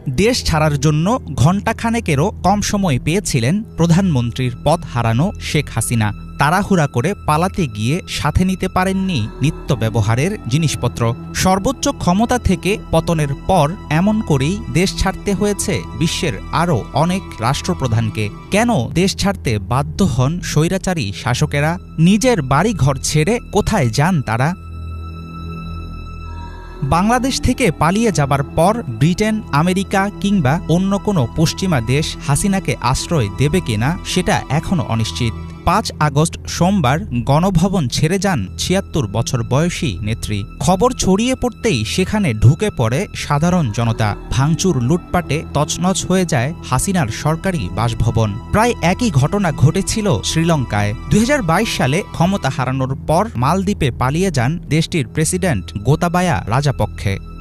দেশ ছাড়ার জন্য ঘণ্টাখানেকেরও কম সময় পেয়েছিলেন প্রধানমন্ত্রীর পদ হারানো শেখ হাসিনা। তাড়াহুড়া করে পালাতে গিয়ে সাথে নিতে পারেননি নিত্য ব্যবহারের জিনিসপত্র। সর্বোচ্চ ক্ষমতা থেকে পতনের পর এমন করেই দেশ ছাড়তে হয়েছে বিশ্বের আরও অনেক রাষ্ট্রপ্রধানকে। কেন দেশ ছাড়তে বাধ্য হন স্বৈরাচারী শাসকেরা? নিজের বাড়িঘর ছেড়ে কোথায় যান তারা? বাংলাদেশ থেকে পালিয়ে যাবার পর ব্রিটেন, আমেরিকা কিংবা অন্য কোনো পশ্চিমা দেশ হাসিনাকে আশ্রয় দেবে কিনা সেটা এখনও অনিশ্চিত। ৫ আগস্ট সোমবার গণভবন ছেড়ে যান ৭৬ বছর বয়সী নেত্রী। খবর ছড়িয়ে পড়তেই সেখানে ঢুকে পড়ে সাধারণ জনতা। ভাঙচুর, লুটপাটে তছনছ হয়ে যায় হাসিনার সরকারি বাসভবন। প্রায় একই ঘটনা ঘটেছিল শ্রীলঙ্কায়। ২০২২ সালে ক্ষমতা হারানোর পর মালদ্বীপে পালিয়ে যান দেশটির প্রেসিডেন্ট গোতাবায়া রাজাপক্ষে।